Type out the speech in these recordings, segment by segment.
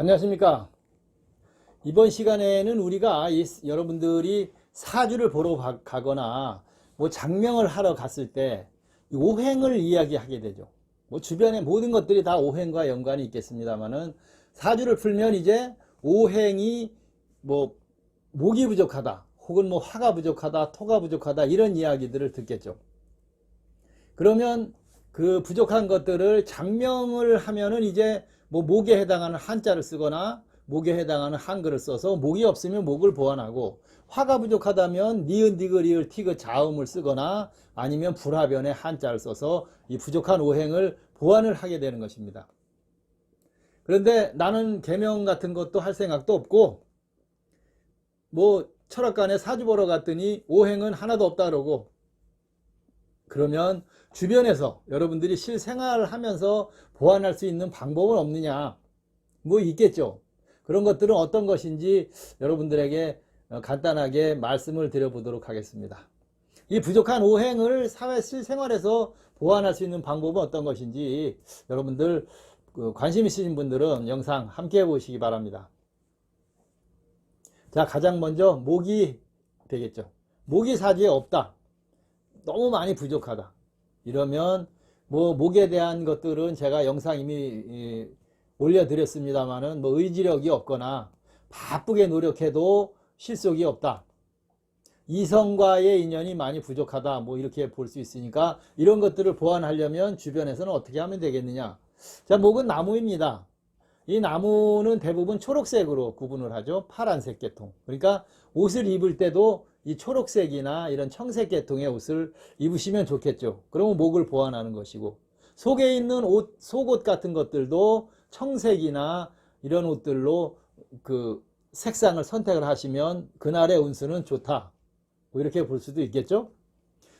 안녕하십니까. 이번 시간에는 우리가 여러분들이 사주를 보러 가거나 뭐 장명을 하러 갔을 때 오행을 이야기하게 되죠. 뭐 주변의 모든 것들이 다 오행과 연관이 있겠습니다만은 사주를 풀면 이제 오행이 뭐 목이 부족하다 혹은 뭐 화가 부족하다 토가 부족하다 이런 이야기들을 듣겠죠. 그러면 그 부족한 것들을 장명을 하면은 이제 뭐 목에 해당하는 한자를 쓰거나 목에 해당하는 한글을 써서 목이 없으면 목을 보완하고, 화가 부족하다면 니은 디귿 리을 티귿 자음을 쓰거나 아니면 불화변에 한자를 써서 이 부족한 오행을 보완을 하게 되는 것입니다. 그런데 나는 계명 같은 것도 할 생각도 없고 뭐 철학관에 사주 보러 갔더니 오행은 하나도 없다 그러고, 그러면 주변에서 여러분들이 실생활을 하면서 보완할 수 있는 방법은 없느냐? 뭐 있겠죠. 그런 것들은 어떤 것인지 여러분들에게 간단하게 말씀을 드려보도록 하겠습니다. 이 부족한 오행을 사회 실생활에서 보완할 수 있는 방법은 어떤 것인지 여러분들 관심 있으신 분들은 영상 함께 보시기 바랍니다. 자, 가장 먼저 목이 되겠죠. 목이 사주에 없다. 너무 많이 부족하다. 이러면 뭐 목에 대한 것들은 제가 영상 이미 올려드렸습니다만은 뭐 의지력이 없거나 바쁘게 노력해도 실속이 없다. 이성과의 인연이 많이 부족하다. 뭐 이렇게 볼 수 있으니까 이런 것들을 보완하려면 주변에서는 어떻게 하면 되겠느냐. 자, 목은 나무입니다. 이 나무는 대부분 초록색으로 구분을 하죠. 파란색 계통. 그러니까 옷을 입을 때도 이 초록색이나 이런 청색 계통의 옷을 입으시면 좋겠죠. 그러면 목을 보완하는 것이고, 속에 있는 옷, 속옷 같은 것들도 청색이나 이런 옷들로 그 색상을 선택을 하시면 그날의 운수는 좋다. 뭐 이렇게 볼 수도 있겠죠.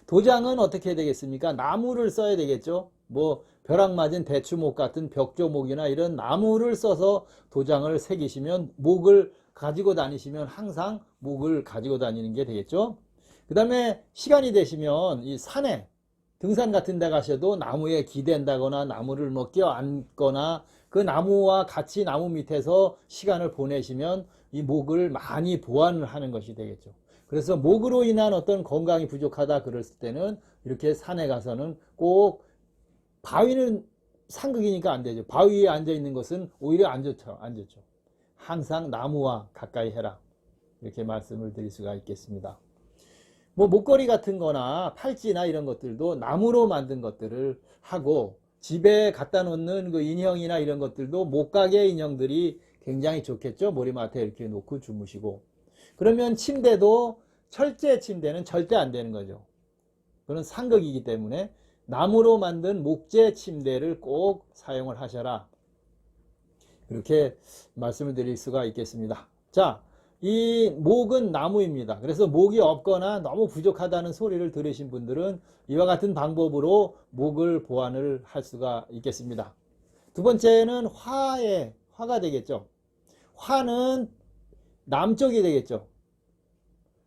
도장은 어떻게 되겠습니까? 나무를 써야 되겠죠. 뭐 벼락 맞은 대추목 같은 벽조목이나 이런 나무를 써서 도장을 새기시면, 목을 가지고 다니시면 항상 목을 가지고 다니는 게 되겠죠. 그 다음에 시간이 되시면 이 산에 등산 같은 데 가셔도 나무에 기댄다거나 나무를 뭐 껴안거나 그 나무와 같이 나무 밑에서 시간을 보내시면 이 목을 많이 보완을 하는 것이 되겠죠. 그래서 목으로 인한 어떤 건강이 부족하다 그랬을 때는 이렇게 산에 가서는 꼭, 바위는 상극이니까 안 되죠. 바위 위에 앉아 있는 것은 오히려 안 좋죠. 안 좋죠. 항상 나무와 가까이 해라. 이렇게 말씀을 드릴 수가 있겠습니다. 뭐 목걸이 같은 거나 팔찌나 이런 것들도 나무로 만든 것들을 하고, 집에 갖다 놓는 그 인형이나 이런 것들도 목각의 인형들이 굉장히 좋겠죠. 머리맡에 이렇게 놓고 주무시고. 그러면 침대도 철제 침대는 절대 안 되는 거죠. 그건 상극이기 때문에 나무로 만든 목재 침대를 꼭 사용을 하셔라. 이렇게 말씀을 드릴 수가 있겠습니다. 자, 이 목은 나무입니다. 그래서 목이 없거나 너무 부족하다는 소리를 들으신 분들은 이와 같은 방법으로 목을 보완을 할 수가 있겠습니다. 두 번째는 화가 되겠죠. 화는 남쪽이 되겠죠.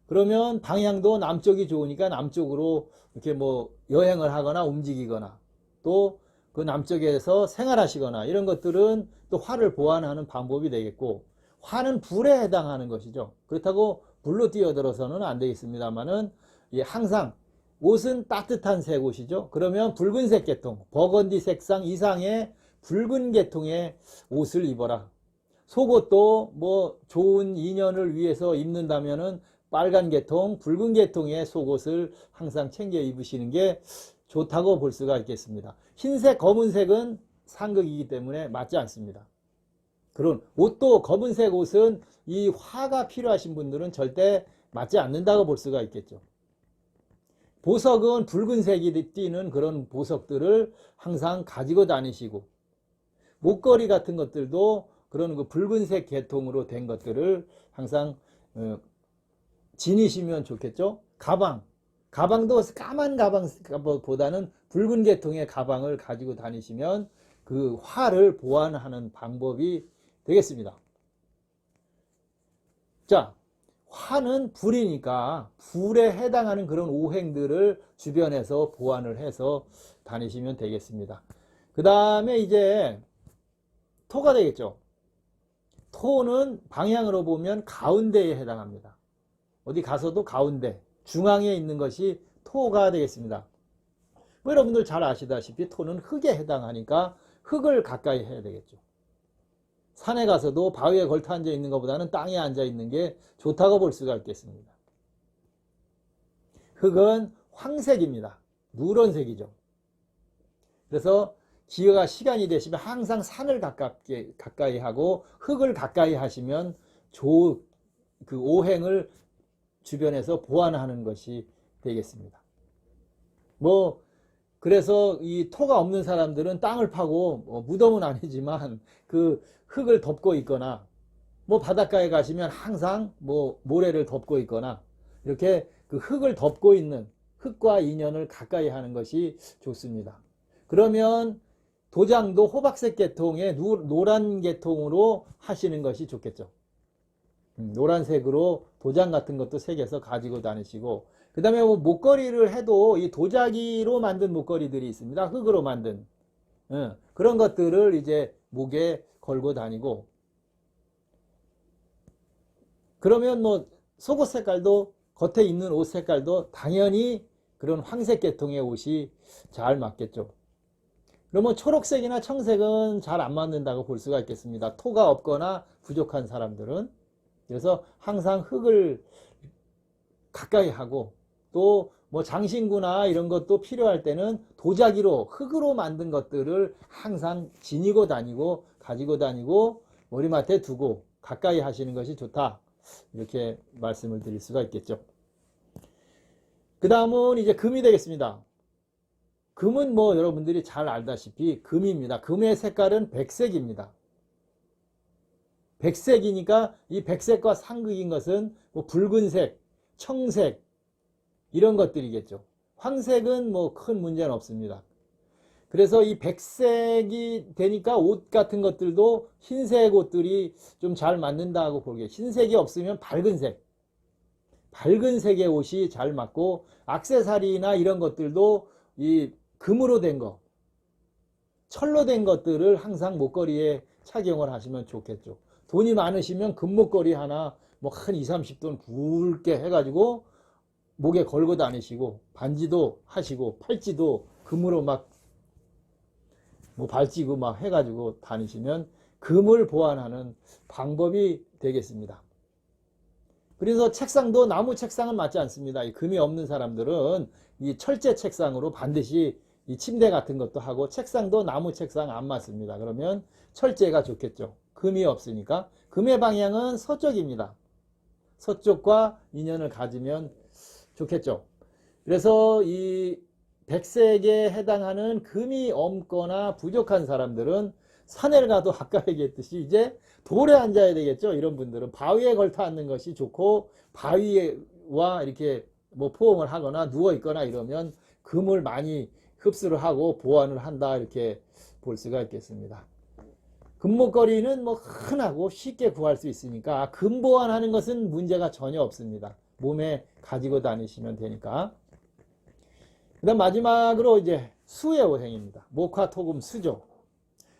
그러면 방향도 남쪽이 좋으니까 남쪽으로 이렇게 뭐 여행을 하거나 움직이거나 또 그 남쪽에서 생활하시거나 이런 것들은 또 화를 보완하는 방법이 되겠고, 화는 불에 해당하는 것이죠. 그렇다고 불로 뛰어들어서는 안 되겠습니다만은 항상 옷은 따뜻한 색 옷이죠. 그러면 붉은색 계통, 버건디 색상 이상의 붉은 계통의 옷을 입어라. 속옷도 뭐 좋은 인연을 위해서 입는다면은 빨간 계통, 붉은 계통의 속옷을 항상 챙겨 입으시는 게 좋다고 볼 수가 있겠습니다. 흰색, 검은색은 상극이기 때문에 맞지 않습니다. 그런 옷도, 검은색 옷은 이 화가 필요하신 분들은 절대 맞지 않는다고 볼 수가 있겠죠. 보석은 붉은색이 띄는 그런 보석들을 항상 가지고 다니시고, 목걸이 같은 것들도 그런 그 붉은색 계통으로 된 것들을 항상 지니시면 좋겠죠. 가방도 까만 가방보다는 붉은 계통의 가방을 가지고 다니시면 그 화를 보완하는 방법이 되겠습니다. 자, 화는 불이니까 불에 해당하는 그런 오행들을 주변에서 보완을 해서 다니시면 되겠습니다. 그 다음에 이제 토가 되겠죠. 토는 방향으로 보면 가운데에 해당합니다. 어디 가서도 가운데, 중앙에 있는 것이 토가 되겠습니다. 뭐 여러분들 잘 아시다시피 토는 흙에 해당하니까 흙을 가까이 해야 되겠죠. 산에 가서도 바위에 걸터 앉아 있는 것보다는 땅에 앉아 있는 게 좋다고 볼 수가 있겠습니다. 흙은 황색입니다. 누런색이죠. 그래서 기회가 시간이 되시면 항상 산을 가까이 하고 흙을 가까이 하시면 그 오행을 주변에서 보완하는 것이 되겠습니다. 뭐 그래서 이 토가 없는 사람들은 땅을 파고 무덤은 아니지만 그 흙을 덮고 있거나 뭐 바닷가에 가시면 항상 뭐 모래를 덮고 있거나 이렇게 그 흙을 덮고 있는 흙과 인연을 가까이 하는 것이 좋습니다. 그러면 도장도 호박색 계통의 노란 계통으로 하시는 것이 좋겠죠. 노란색으로 도장 같은 것도 새겨서 가지고 다니시고, 그 다음에 뭐 목걸이를 해도 이 도자기로 만든 목걸이들이 있습니다. 흙으로 만든. 그런 것들을 이제 목에 걸고 다니고, 그러면 뭐 속옷 색깔도 겉에 입는 옷 색깔도 당연히 그런 황색 계통의 옷이 잘 맞겠죠. 그러면 초록색이나 청색은 잘 안 맞는다고 볼 수가 있겠습니다. 토가 없거나 부족한 사람들은. 그래서 항상 흙을 가까이 하고, 또 뭐 장신구나 이런 것도 필요할 때는 도자기로 흙으로 만든 것들을 항상 지니고 다니고 가지고 다니고 머리맡에 두고 가까이 하시는 것이 좋다, 이렇게 말씀을 드릴 수가 있겠죠. 그 다음은 이제 금이 되겠습니다. 금은 뭐 여러분들이 잘 알다시피 금입니다. 금의 색깔은 백색입니다. 백색이니까 이 백색과 상극인 것은 뭐 붉은색, 청색 이런 것들이겠죠. 황색은 뭐 큰 문제는 없습니다. 그래서 이 백색이 되니까 옷 같은 것들도 흰색 옷들이 좀 잘 맞는다고 보게. 흰색이 없으면 밝은색, 밝은 색의 옷이 잘 맞고, 액세서리나 이런 것들도 이 금으로 된 거, 철로 된 것들을 항상 목걸이에 착용을 하시면 좋겠죠. 돈이 많으시면 금목걸이 하나 뭐 한 2, 30돈 굵게 해가지고 목에 걸고 다니시고, 반지도 하시고 팔찌도 금으로 막 뭐 발찌고 막 해가지고 다니시면 금을 보완하는 방법이 되겠습니다. 그래서 책상도 나무 책상은 맞지 않습니다. 이 금이 없는 사람들은 이 철제 책상으로 반드시 이 침대 같은 것도 하고, 책상도 나무 책상 안 맞습니다. 그러면 철제가 좋겠죠. 금이 없으니까. 금의 방향은 서쪽입니다. 서쪽과 인연을 가지면 좋겠죠. 그래서 이 백색에 해당하는 금이 없거나 부족한 사람들은 산에 가도 아까 얘기했듯이 이제 돌에 앉아야 되겠죠. 이런 분들은 바위에 걸터 앉는 것이 좋고, 바위와 이렇게 뭐 포옹을 하거나 누워 있거나 이러면 금을 많이 흡수를 하고 보완을 한다, 이렇게 볼 수가 있겠습니다. 금목걸이는 뭐 흔하고 쉽게 구할 수 있으니까 금 보완하는 것은 문제가 전혀 없습니다. 몸에 가지고 다니시면 되니까. 그 다음 마지막으로 이제 수의 오행입니다. 목화, 토금, 수죠.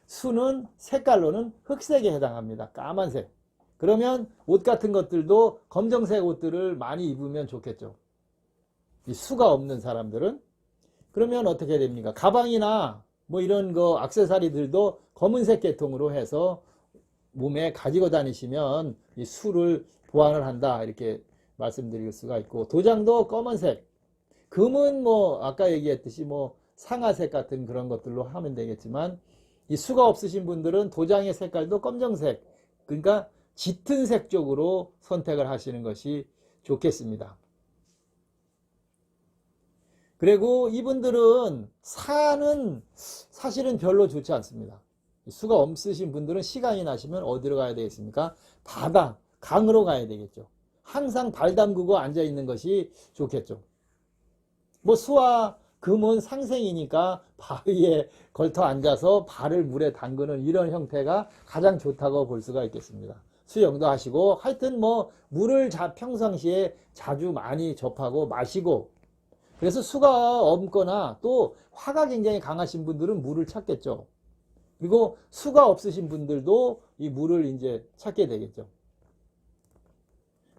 수는 색깔로는 흑색에 해당합니다. 까만색. 그러면 옷 같은 것들도 검정색 옷들을 많이 입으면 좋겠죠. 이 수가 없는 사람들은. 그러면 어떻게 됩니까? 가방이나 뭐 이런 거 액세서리들도 검은색 계통으로 해서 몸에 가지고 다니시면 이 수를 보완을 한다, 이렇게 말씀드릴 수가 있고, 도장도 검은색. 금은 뭐 아까 얘기했듯이 뭐 상아색 같은 그런 것들로 하면 되겠지만, 이 수가 없으신 분들은 도장의 색깔도 검정색, 그러니까 짙은 색 쪽으로 선택을 하시는 것이 좋겠습니다. 그리고 이분들은 산은 사실은 별로 좋지 않습니다. 수가 없으신 분들은 시간이 나시면 어디로 가야 되겠습니까? 바다, 강으로 가야 되겠죠. 항상 발 담그고 앉아 있는 것이 좋겠죠. 뭐 수와 금은 상생이니까 바위에 걸터 앉아서 발을 물에 담그는 이런 형태가 가장 좋다고 볼 수가 있겠습니다. 수영도 하시고 하여튼 뭐 물을 평상시에 자주 많이 접하고 마시고, 그래서 수가 없거나 또 화가 굉장히 강하신 분들은 물을 찾겠죠. 그리고 수가 없으신 분들도 이 물을 이제 찾게 되겠죠.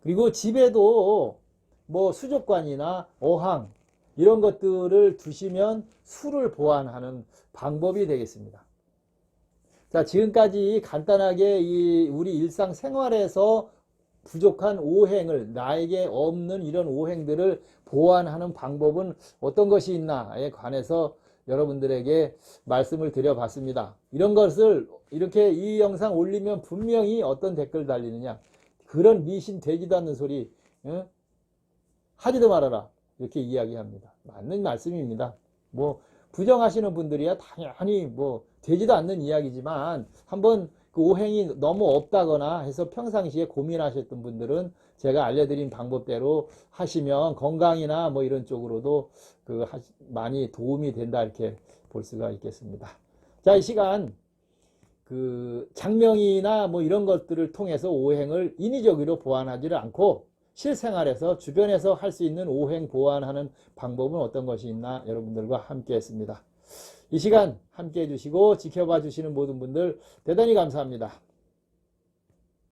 그리고 집에도 뭐 수족관이나 어항 이런 것들을 두시면 수를 보완하는 방법이 되겠습니다. 자, 지금까지 간단하게 우리 일상생활에서 부족한 오행을, 나에게 없는 이런 오행들을 보완하는 방법은 어떤 것이 있나에 관해서 여러분들에게 말씀을 드려봤습니다. 이런 것을 이렇게 이 영상 올리면 분명히 어떤 댓글 달리느냐, 그런 미신 되지도 않는 소리 하지도 말아라, 이렇게 이야기합니다. 맞는 말씀입니다. 뭐 부정하시는 분들이야 당연히 뭐 되지도 않는 이야기지만, 한번 그 오행이 너무 없다거나 해서 평상시에 고민하셨던 분들은 제가 알려드린 방법대로 하시면 건강이나 뭐 이런 쪽으로도 많이 도움이 된다, 이렇게 볼 수가 있겠습니다. 자, 이 시간 장명이나 뭐 이런 것들을 통해서 오행을 인위적으로 보완하지를 않고 실생활에서 주변에서 할 수 있는 오행 보완하는 방법은 어떤 것이 있나 여러분들과 함께 했습니다. 이 시간 함께 해주시고 지켜봐 주시는 모든 분들 대단히 감사합니다.